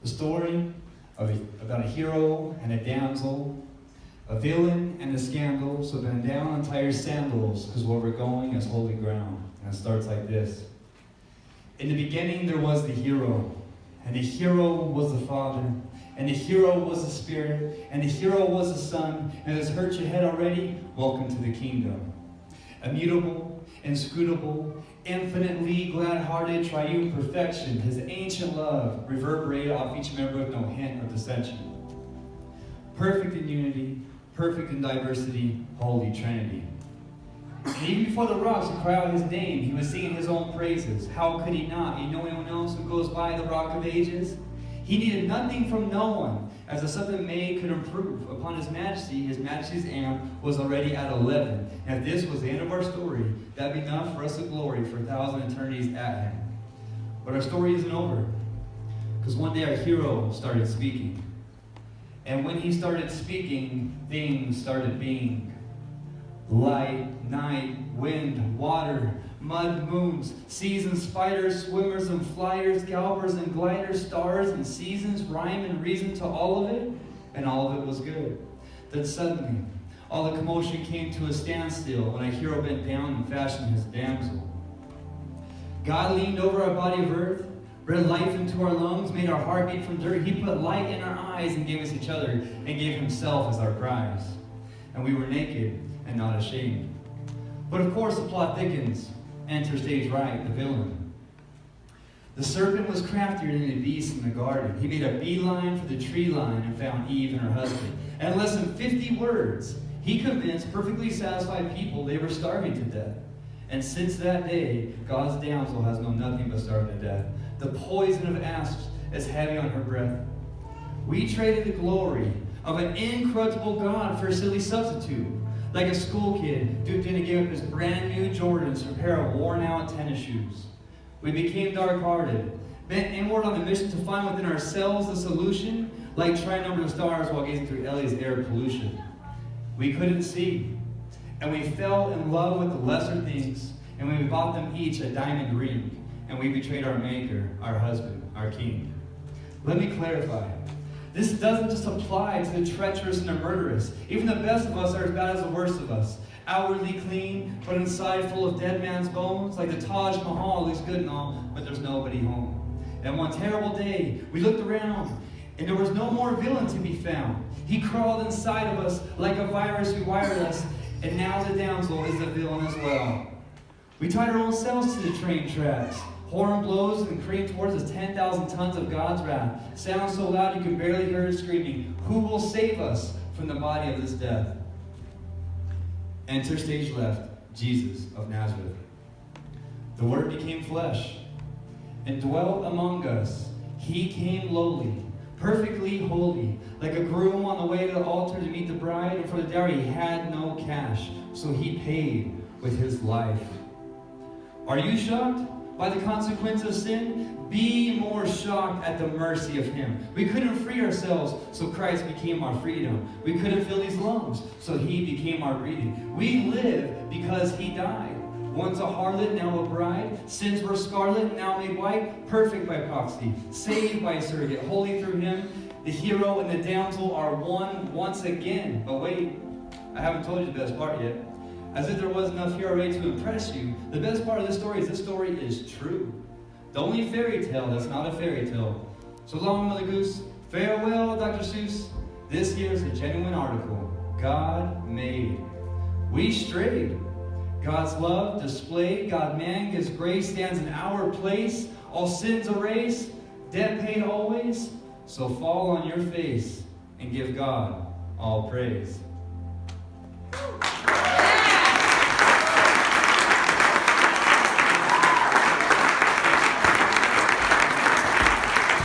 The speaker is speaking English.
The story about a hero and a damsel, a villain and a scandal, so bend down and tie your sandals, because where we're going is holy ground. And it starts like this. In the beginning there was the hero, and the hero was the Father, and the hero was the Spirit, and the hero was the Son, and has hurt your head already? Welcome to the kingdom. Immutable, inscrutable, infinitely glad-hearted, triune perfection, his ancient love reverberated off each member with no hint of dissension. Perfect in unity, perfect in diversity, Holy Trinity. And even before the rocks would cry out his name, he was singing his own praises. How could he not? You know anyone else who goes by the Rock of Ages? He needed nothing from no one, as if something made could improve upon his majesty's amp was already at 11. And if this was the end of our story, that'd be enough for us to glory for 1,000 eternities at him. But our story isn't over, because one day our hero started speaking. And when he started speaking, things started being. Light, night, wind, water, mud, moons, seasons, spiders, swimmers and flyers, gallopers and gliders, stars and seasons, rhyme and reason to all of it, and all of it was good. Then suddenly, all the commotion came to a standstill when our hero bent down and fashioned his damsel. God leaned over our body of earth, breathed life into our lungs, made our heart beat from dirt. He put light in our eyes and gave us each other, and gave himself as our prize. And we were naked and not ashamed. But of course the plot thickens. Enter stage right, the villain. The serpent was craftier than the beast in the garden. He made a beeline for the tree line and found Eve and her husband. And in less than 50 words, he convinced perfectly satisfied people they were starving to death. And since that day, God's damsel has known nothing but starving to death. The poison of asps is heavy on her breath. We traded the glory of an incorruptible God for a silly substitute. Like a school kid duped in to give up his brand new Jordans for a pair of worn out tennis shoes. We became dark-hearted, bent inward on the mission to find within ourselves the solution, like trying to number the stars while gazing through Ellie's air pollution. We couldn't see, and we fell in love with the lesser things, and we bought them each a diamond ring, and we betrayed our maker, our husband, our king. Let me clarify. This doesn't just apply to the treacherous and the murderous. Even the best of us are as bad as the worst of us. Outwardly clean, but inside full of dead man's bones. Like the Taj Mahal looks good and all, but there's nobody home. And one terrible day, we looked around, and there was no more villain to be found. He crawled inside of us like a virus who wired us, and now the damsel is the villain as well. We tied our own selves to the train tracks. Horn blows and cream towards us 10,000 tons of God's wrath. Sounds so loud you can barely hear it screaming. Who will save us from the body of this death? Enter stage left, Jesus of Nazareth. The Word became flesh and dwelt among us. He came lowly, perfectly holy, like a groom on the way to the altar to meet the bride, and for the dowry he had no cash, so he paid with his life. Are you shocked by the consequence of sin? Be more shocked at the mercy of him. We couldn't free ourselves, so Christ became our freedom. We couldn't fill these lungs, so he became our breathing. We live because he died. Once a harlot, now a bride. Sins were scarlet, now made white. Perfect by proxy, saved by surrogate, holy through him. The hero and the damsel are one once again. But wait, I haven't told you the best part yet. As if there wasn't enough here already to impress you, the best part of this story is true. The only fairy tale that's not a fairy tale. So long, Mother Goose. Farewell, Dr. Seuss. This here's a genuine article. God made. We strayed. God's love displayed. God man gives grace, stands in our place. All sins erased, debt paid always. So fall on your face and give God all praise.